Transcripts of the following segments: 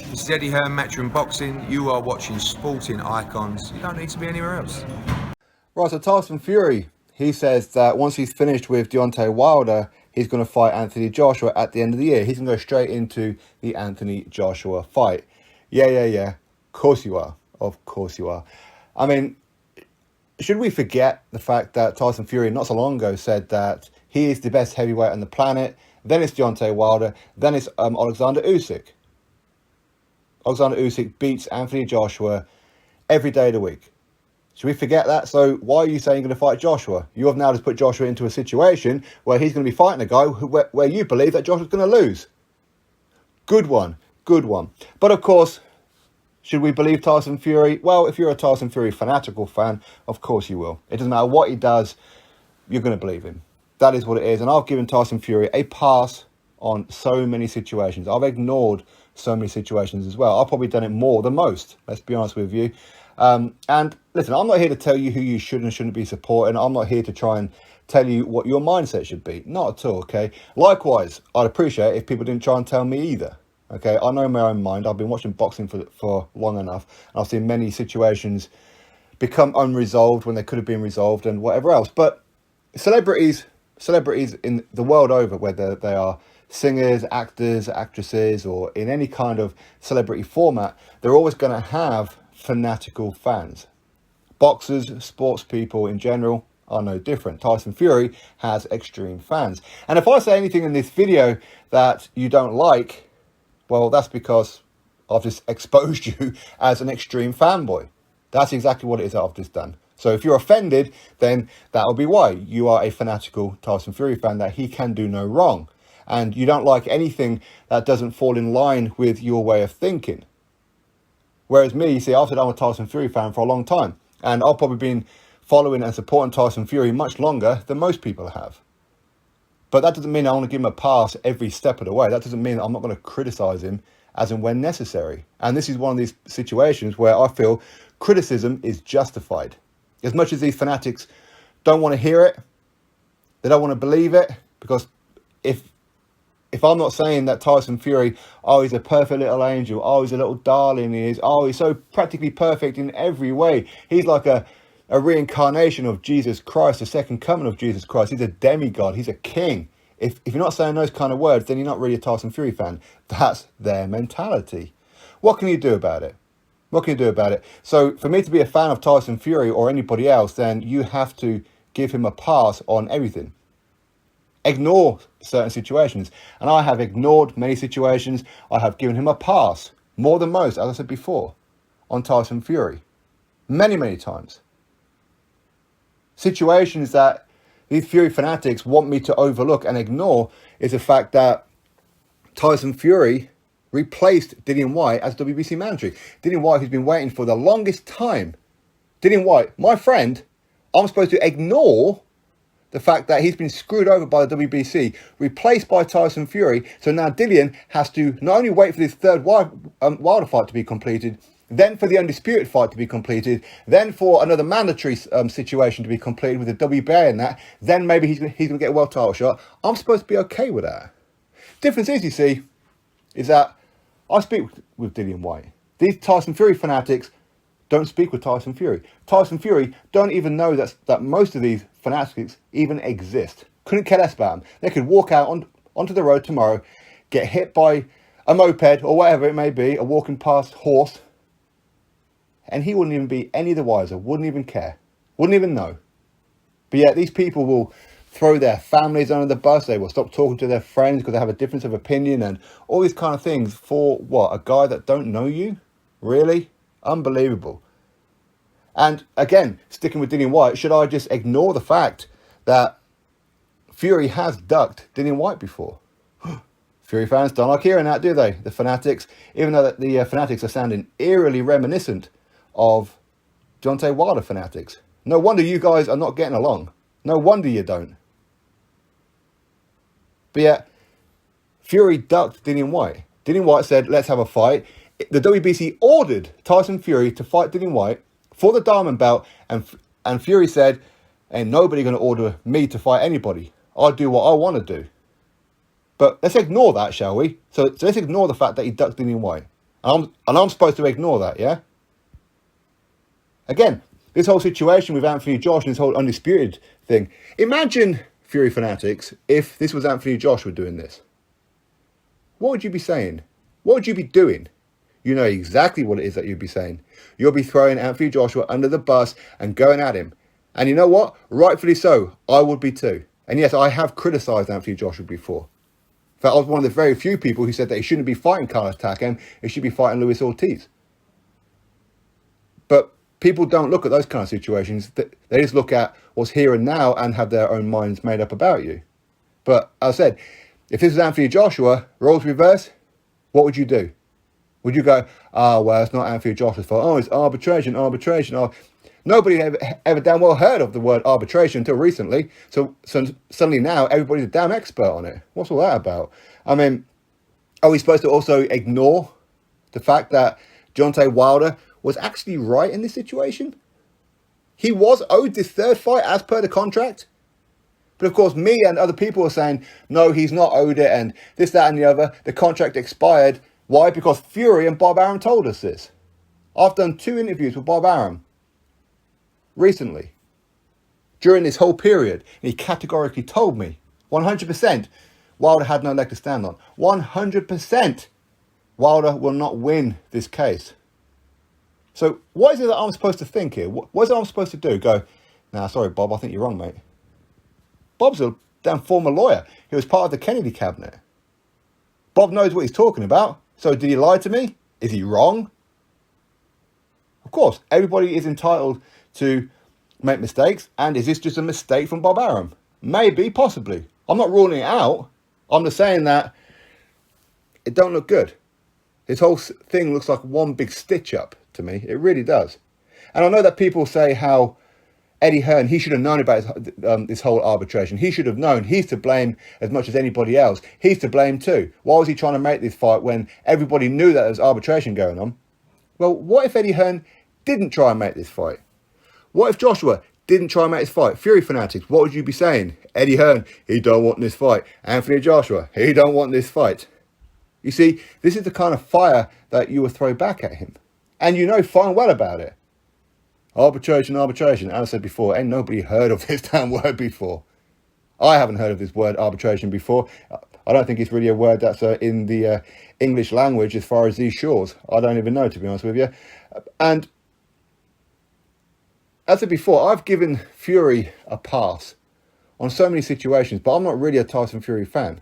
This is Eddie Hearn, Matchroom Boxing. You are watching Sporting Icons. You don't need to be anywhere else. Right, so Tyson Fury, he says that once he's finished with Deontay Wilder, he's going to fight Anthony Joshua at the end of the year. He's going to go straight into the Anthony Joshua fight. Yeah. Of course you are. Of course you are. I mean, should we forget the fact that Tyson Fury not so long ago said that he is the best heavyweight on the planet? Then it's Deontay Wilder. Then it's Alexander Usyk. Alexander Usyk beats Anthony Joshua every day of the week. Should we forget that? So why are you saying you're going to fight Joshua? You have now just put Joshua into a situation where he's going to be fighting a guy where you believe that Joshua's going to lose. Good one. Good one. But of course, should we believe Tyson Fury? Well, if you're a Tyson Fury fanatical fan, of course you will. It doesn't matter what he does, you're going to believe him. That is what it is. And I've given Tyson Fury a pass on so many situations. I've ignored so many situations as well. I've probably done it more than most, let's be honest with you. And listen, I'm not here to tell you who you should and shouldn't be supporting. I'm not here to try and tell you what your mindset should be. Not at all, okay? Likewise, I'd appreciate if people didn't try and tell me either. Okay, I know my own mind. I've been watching boxing for long enough, and I've seen many situations become unresolved when they could have been resolved and whatever else. But celebrities in the world over, whether they are singers, actors, actresses, or in any kind of celebrity format, they're always going to have fanatical fans. Boxers, sports people in general are no different. Tyson Fury has extreme fans. And if I say anything in this video that you don't like, well, that's because I've just exposed you as an extreme fanboy. That's exactly what it is that I've just done. So if you're offended, then that'll be why. You are a fanatical Tyson Fury fan, that he can do no wrong. And you don't like anything that doesn't fall in line with your way of thinking. Whereas me, you see, I've said I'm a Tyson Fury fan for a long time. And I've probably been following and supporting Tyson Fury much longer than most people have. But that doesn't mean I want to give him a pass every step of the way. That doesn't mean I'm not going to criticise him as and when necessary. And this is one of these situations where I feel criticism is justified. As much as these fanatics don't want to hear it, they don't want to believe it, because if I'm not saying that Tyson Fury, oh, he's a perfect little angel, oh, he's a little darling, he's so practically perfect in every way. He's like a reincarnation of Jesus Christ, the second coming of Jesus Christ. He's a demigod, he's a king. If you're not saying those kind of words, then you're not really a Tyson Fury fan. That's their mentality. What can you do about it? What can you do about it? So for me to be a fan of Tyson Fury or anybody else, then you have to give him a pass on everything. Ignore certain situations. And I have ignored many situations. I have given him a pass, more than most, as I said before, on Tyson Fury. Many times. Situations that these Fury fanatics want me to overlook and ignore is the fact that Tyson Fury replaced Dillian Whyte as WBC manager. Dillian Whyte, who's been waiting for the longest time. Dillian Whyte, my friend, I'm supposed to ignore the fact that he's been screwed over by the WBC, replaced by Tyson Fury. So now Dillian has to not only wait for this third Wilder fight to be completed, then for the undisputed fight to be completed, then for another mandatory situation to be completed with the WBA and that, then maybe he's going to get a world title shot. I'm supposed to be okay with that. Difference is, you see, is that I speak with Dillian Whyte. These Tyson Fury fanatics don't speak with Tyson Fury. Tyson Fury don't even know that most of these fanatics even exist. Couldn't care less about them. They could walk out onto the road tomorrow, get hit by a moped or whatever it may be, a walking past horse, and he wouldn't even be any the wiser, wouldn't even care, wouldn't even know. But yet these people will throw their families under the bus, they will stop talking to their friends because they have a difference of opinion and all these kind of things for what? A guy that don't know you? Really? Unbelievable. And again, sticking with Dillian Whyte, should I just ignore the fact that Fury has ducked Dillian Whyte before? Fury fans don't like hearing that, do they? The fanatics, even though the fanatics are sounding eerily reminiscent of Deontay Wilder fanatics. No wonder you guys are not getting along. No wonder you don't. But yet, Fury ducked Dillian Whyte. Dillian Whyte said, let's have a fight. The WBC ordered Tyson Fury to fight Dillian Whyte for the diamond belt, and Fury said, ain't nobody going to order me to fight anybody. I'll do what I want to do. But let's ignore that, shall we? So let's ignore the fact that he ducked Dillian Whyte. And I'm supposed to ignore that, yeah? Again, this whole situation with Anthony Joshua, this whole undisputed thing. Imagine, Fury fanatics, if this was Anthony Joshua doing this. What would you be saying? What would you be doing? You know exactly what it is that you'd be saying. You'll be throwing Anthony Joshua under the bus and going at him. And you know what? Rightfully so. I would be too. And yes, I have criticised Anthony Joshua before. In fact, I was one of the very few people who said that he shouldn't be fighting Carlos Takam. He should be fighting Luis Ortiz. But people don't look at those kind of situations. They just look at what's here and now and have their own minds made up about you. But as I said, if this was Anthony Joshua, roles reverse, what would you do? Would you go, well, it's not Anthony Joshua's fault. Oh, it's arbitration. Oh. Nobody ever damn well heard of the word arbitration until recently. So suddenly now everybody's a damn expert on it. What's all that about? I mean, are we supposed to also ignore the fact that Deontay Wilder was actually right in this situation? He was owed this third fight as per the contract. But of course, me and other people are saying, no, he's not owed it, and this, that, and the other. The contract expired. Why? Because Fury and Bob Arum told us this. I've done 2 interviews with Bob Arum recently, during this whole period, and he categorically told me, 100%, Wilder had no leg to stand on. 100%, Wilder will not win this case. So what is it that I'm supposed to think here? What is it I'm supposed to do? Go, nah, sorry, Bob, I think you're wrong, mate. Bob's a damn former lawyer. He was part of the Kennedy cabinet. Bob knows what he's talking about. So did he lie to me? Is he wrong? Of course, everybody is entitled to make mistakes. And is this just a mistake from Bob Arum? Maybe, possibly. I'm not ruling it out. I'm just saying that it don't look good. This whole thing looks like one big stitch up to me. It really does. And I know that people say how Eddie Hearn, he should have known about this whole arbitration. He should have known. He's to blame as much as anybody else. He's to blame too. Why was he trying to make this fight when everybody knew that there was arbitration going on? Well, what if Eddie Hearn didn't try and make this fight? What if Joshua didn't try and make this fight? Fury fanatics, what would you be saying? Eddie Hearn, he don't want this fight. Anthony Joshua, he don't want this fight. You see, this is the kind of fire that you will throw back at him. And you know fine well about it. Arbitration. As I said before, ain't nobody heard of this damn word before. I haven't heard of this word arbitration before. I don't think it's really a word that's in the English language as far as these shores. I don't even know, to be honest with you. And as I said before, I've given Fury a pass on so many situations, but I'm not really a Tyson Fury fan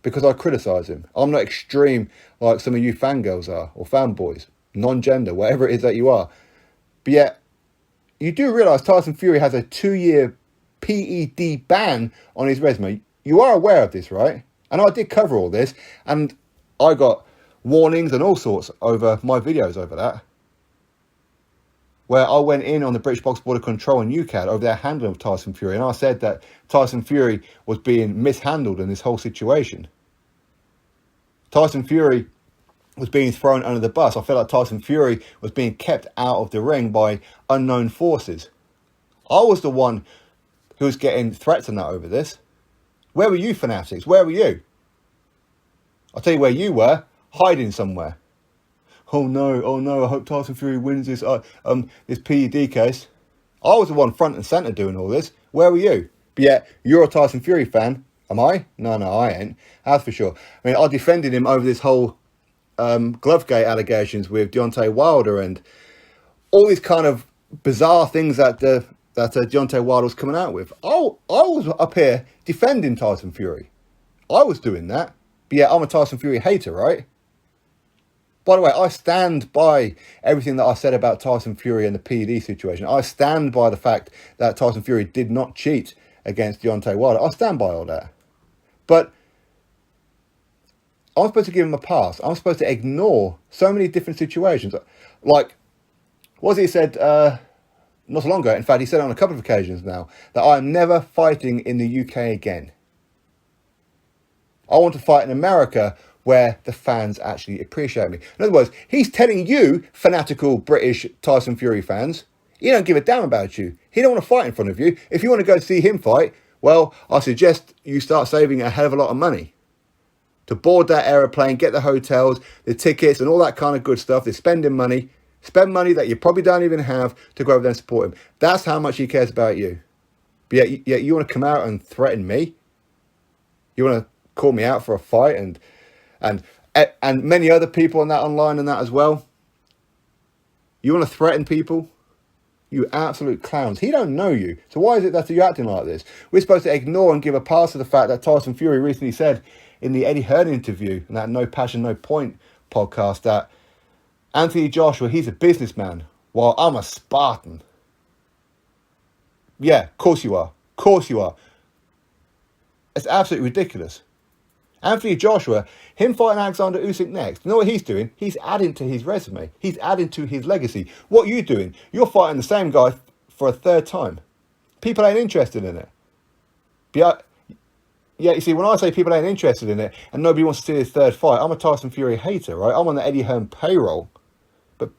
because I criticise him. I'm not extreme like some of you fangirls are, or fanboys, non-gender, whatever it is that you are. But yet, you do realise Tyson Fury has a 2-year PED ban on his resume. You are aware of this, right? And I did cover all this, and I got warnings and all sorts over my videos over that, where I went in on the British Box Border Control and UCAD over their handling of Tyson Fury, and I said that Tyson Fury was being mishandled in this whole situation. Tyson Fury was being thrown under the bus. I felt like Tyson Fury was being kept out of the ring by unknown forces. I was the one who was getting threats and that over this. Where were you, fanatics? Where were you? I'll tell you where you were. Hiding somewhere. Oh no, I hope Tyson Fury wins this PED case. I was the one front and centre doing all this. Where were you? But yet, you're a Tyson Fury fan. Am I? No, I ain't. That's for sure. I mean, I defended him over this whole Glovegate allegations with Deontay Wilder and all these kind of bizarre things that Deontay Wilder was coming out with. I was up here defending Tyson Fury. I was doing that. But yeah, I'm a Tyson Fury hater, right? By the way, I stand by everything that I said about Tyson Fury and the PED situation. I stand by the fact that Tyson Fury did not cheat against Deontay Wilder. I stand by all that. But I'm supposed to give him a pass. I'm supposed to ignore so many different situations. Like, what he said not so long ago, in fact, he said on a couple of occasions now, that I'm never fighting in the UK again. I want to fight in America where the fans actually appreciate me. In other words, he's telling you, fanatical British Tyson Fury fans, he don't give a damn about you. He don't want to fight in front of you. If you want to go see him fight, well, I suggest you start saving a hell of a lot of money. to board that aeroplane, get the hotels, the tickets, and all that kind of good stuff. They're spending money. Spend money that you probably don't even have to go over there and support him. That's how much he cares about you. But yet you want to come out and threaten me? You want to call me out for a fight and many other people on that online and that as well? You want to threaten people? You absolute clowns. He don't know you. So why is it that you're acting like this? We're supposed to ignore and give a pass to the fact that Tyson Fury recently said in the Eddie Hearn interview, in that No Passion, No Point podcast, that Anthony Joshua, he's a businessman, while I'm a Spartan. Yeah, of course you are. Of course you are. It's absolutely ridiculous. Anthony Joshua, him fighting Alexander Usyk next, you know what he's doing? He's adding to his resume. He's adding to his legacy. What are you doing? You're fighting the same guy for a third time. People ain't interested in it. But yeah, you see, when I say people ain't interested in it and nobody wants to see his third fight, I'm a Tyson Fury hater, right? I'm on the Eddie Hearn payroll. But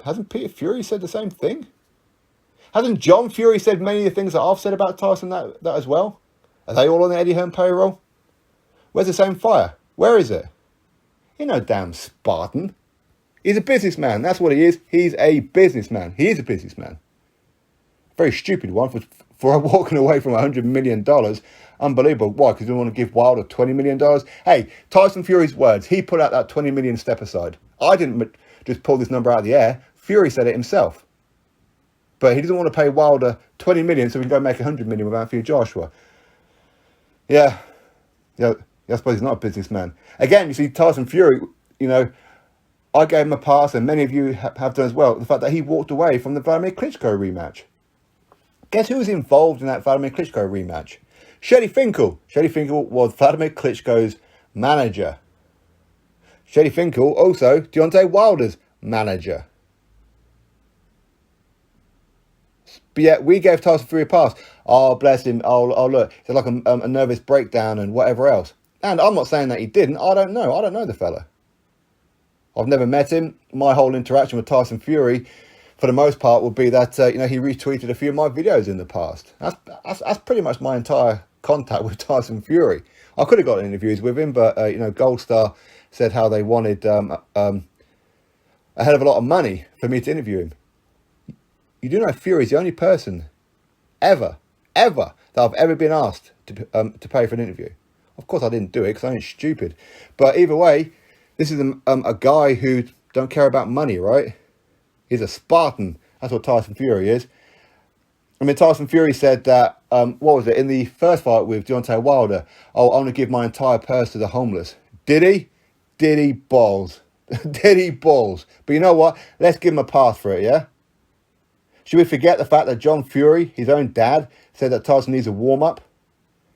hasn't Peter Fury said the same thing? Hasn't John Fury said many of the things that I've said about Tyson that as well? Are they all on the Eddie Hearn payroll? Where's the same fire? Where is it? He's no damn Spartan. He's a businessman. That's what he is. He's a businessman. He is a businessman. Very stupid one for walking away from $100 million. Unbelievable. Why? Because we want to give Wilder $20 million? Hey, Tyson Fury's words. He put out that $20 million step aside. I didn't just pull this number out of the air. Fury said it himself. But he doesn't want to pay Wilder $20 million so we can go make $100 million with Anthony Joshua. Yeah. I suppose he's not a businessman. Again, you see, Tyson Fury, I gave him a pass, and many of you have done as well, the fact that he walked away from the Vladimir Klitschko rematch. Guess who was involved in that Vladimir Klitschko rematch? Shelley Finkel. Shelley Finkel was Vladimir Klitschko's manager. Shelley Finkel, also Deontay Wilder's manager. But yet we gave Tyson Fury a pass. Oh, bless him. Oh look, it's like a nervous breakdown and whatever else. And I'm not saying that he didn't. I don't know. I don't know the fella. I've never met him. My whole interaction with Tyson Fury, for the most part, would be that he retweeted a few of my videos in the past. That's pretty much my entire contact with Tyson Fury. I could have got interviews with him, but Gold Star said how they wanted a hell of a lot of money for me to interview him. You do know Fury's the only person ever that I've ever been asked to pay for an interview. Of course, I didn't do it because I ain't stupid. But either way, this is a guy who don't care about money, right? He's a Spartan. That's what Tyson Fury is. I mean, Tyson Fury said that, what was it, in the first fight with Deontay Wilder, I want to give my entire purse to the homeless. Did he? Did he balls? Did he balls? But you know what? Let's give him a pass for it, yeah? Should we forget the fact that John Fury, his own dad, said that Tyson needs a warm-up?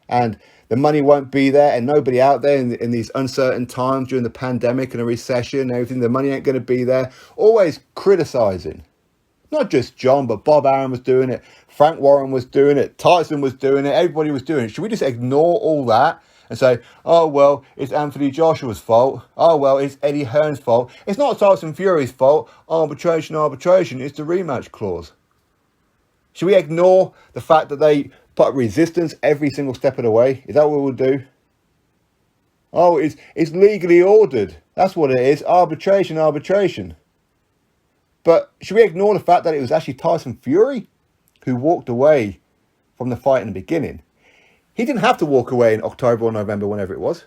And the money won't be there, and nobody out there in these uncertain times during the pandemic and a recession and everything, the money ain't going to be there. Always criticising. Not just John, but Bob Arum was doing it. Frank Warren was doing it. Tyson was doing it. Everybody was doing it. Should we just ignore all that and say, oh, well, it's Anthony Joshua's fault. Oh, well, it's Eddie Hearn's fault. It's not Tyson Fury's fault. Arbitration. It's the rematch clause. Should we ignore the fact that they put resistance every single step of the way? Is that what we'll do? Oh, it's legally ordered. That's what it is. Arbitration. But should we ignore the fact that it was actually Tyson Fury who walked away from the fight in the beginning? He didn't have to walk away in October or November, whenever it was.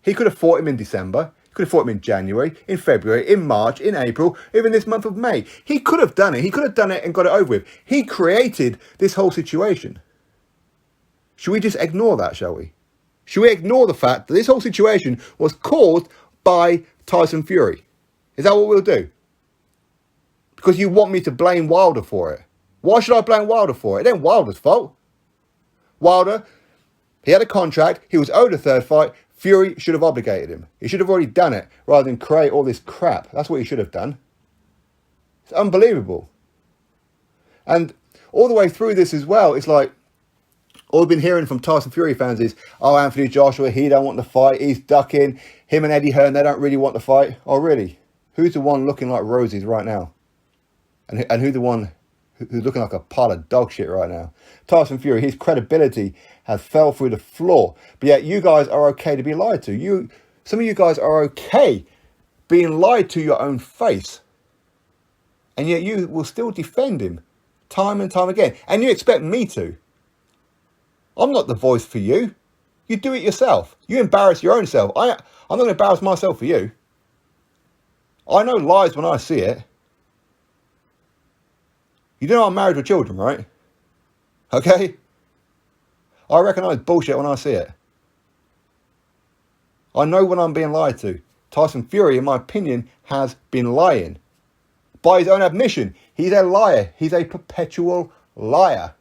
He could have fought him in December. He could have fought him in January, in February, in March, in April, even this month of May. He could have done it. He could have done it and got it over with. He created this whole situation. Should we just ignore that, shall we? Should we ignore the fact that this whole situation was caused by Tyson Fury? Is that what we'll do? Because you want me to blame Wilder for it. Why should I blame Wilder for it? It ain't Wilder's fault. Wilder, he had a contract. He was owed a third fight. Fury should have obligated him. He should have already done it rather than create all this crap. That's what he should have done. It's unbelievable. And all the way through this as well, it's like, all we've been hearing from Tyson Fury fans is, oh, Anthony Joshua, he don't want the fight. He's ducking. Him and Eddie Hearn, they don't really want the fight. Oh, really? Who's the one looking like roses right now? And who the one who's looking like a pile of dog shit right now. Tyson Fury, his credibility has fell through the floor. But yet you guys are okay to be lied to. Some of you guys are okay being lied to your own face. And yet you will still defend him time and time again. And you expect me to. I'm not the voice for you. You do it yourself. You embarrass your own self. I'm not going to embarrass myself for you. I know lies when I see it. You do know I'm married with children, right? Okay? I recognise bullshit when I see it. I know when I'm being lied to. Tyson Fury, in my opinion, has been lying. By his own admission, he's a liar. He's a perpetual liar.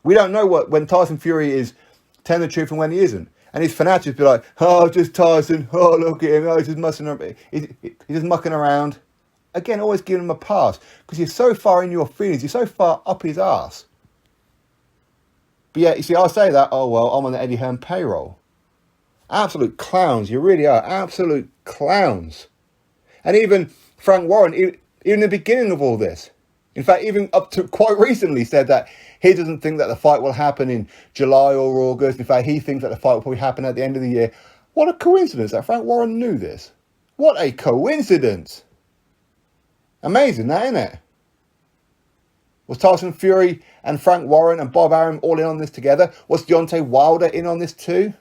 We don't know when Tyson Fury is telling the truth and when he isn't. And his fanatics be like, oh, just Tyson. Oh, look at him. Oh, he's just he's just mucking around. Again, always giving him a pass. Because you're so far in your feelings. You're so far up his arse. But yeah, you see, I'll say that. Oh, well, I'm on the Eddie Hearn payroll. Absolute clowns. You really are. Absolute clowns. And even Frank Warren, even in the beginning of all this, in fact, even up to quite recently, said that he doesn't think that the fight will happen in July or August. In fact, he thinks that the fight will probably happen at the end of the year. What a coincidence that Frank Warren knew this. What a coincidence. Amazing, that, isn't it? Was Tyson Fury and Frank Warren and Bob Arum all in on this together? Was Deontay Wilder in on this too?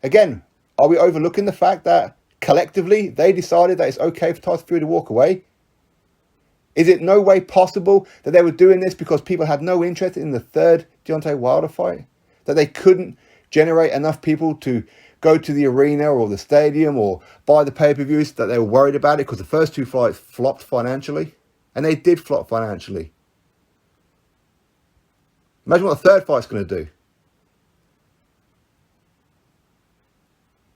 Again, are we overlooking the fact that collectively they decided that it's okay for Tyson Fury to walk away? Is it no way possible that they were doing this because people had no interest in the third Deontay Wilder fight? That they couldn't generate enough people to go to the arena or the stadium or buy the pay-per-views, that they were worried about it because the first two fights flopped financially? And they did flop financially. Imagine what the third fight's going to do.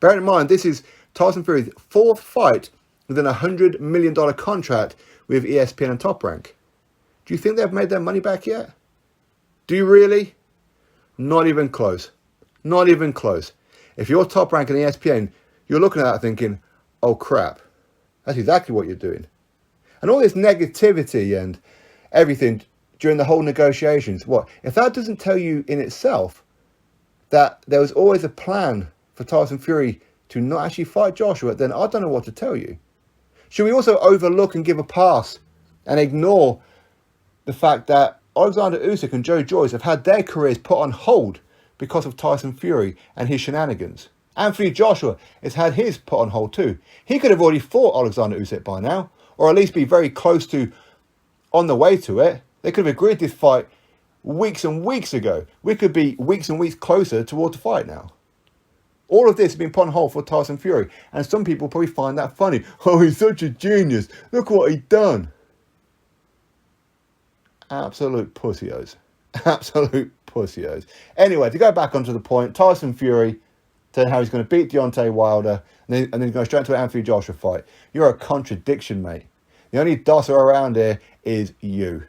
Bear in mind, this is Tyson Fury's fourth fight within a $100 million contract with ESPN and Top Rank. Do you think they've made their money back yet? Do you really? Not even close. Not even close. If you're Top Rank and ESPN, you're looking at that thinking, oh crap, that's exactly what you're doing. And all this negativity and everything during the whole negotiations, what? If that doesn't tell you in itself that there was always a plan for Tyson Fury to not actually fight Joshua, then I don't know what to tell you. Should we also overlook and give a pass and ignore the fact that Alexander Usyk and Joe Joyce have had their careers put on hold because of Tyson Fury and his shenanigans? Anthony Joshua has had his put on hold too. He could have already fought Alexander Usyk by now, or at least be very close to on the way to it. They could have agreed this fight weeks and weeks ago. We could be weeks and weeks closer towards the fight now. All of this has been put on hold for Tyson Fury. And some people probably find that funny. Oh, he's such a genius. Look what he's done. Absolute pussios. Absolute pussios. Anyway, to go back onto the point, Tyson Fury telling how he's going to beat Deontay Wilder and then go straight into an Anthony Joshua fight. You're a contradiction, mate. The only dosser around here is you.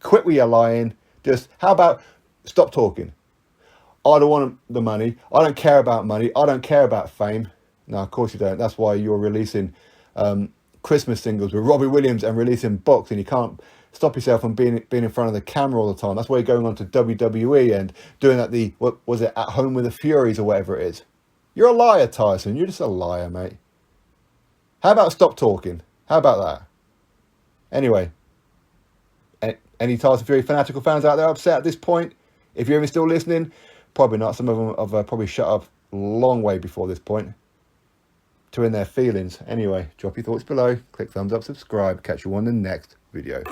Quit with your lying. Just, how about stop talking? I don't want the money. I don't care about money. I don't care about fame. No, of course you don't. That's why you're releasing Christmas singles with Robbie Williams and releasing books, and you can't stop yourself from being in front of the camera all the time. That's why you're going on to WWE and doing at the, what was it, At Home with the Furies or whatever it is. You're a liar, Tyson. You're just a liar, mate. How about stop talking? How about that? Anyway, any Tyson Fury fanatical fans out there upset at this point? If you're even still listening, probably not. Some of them have probably shut up a long way before this point to in their feelings. Anyway, drop your thoughts below. Click thumbs up, subscribe. Catch you on the next video.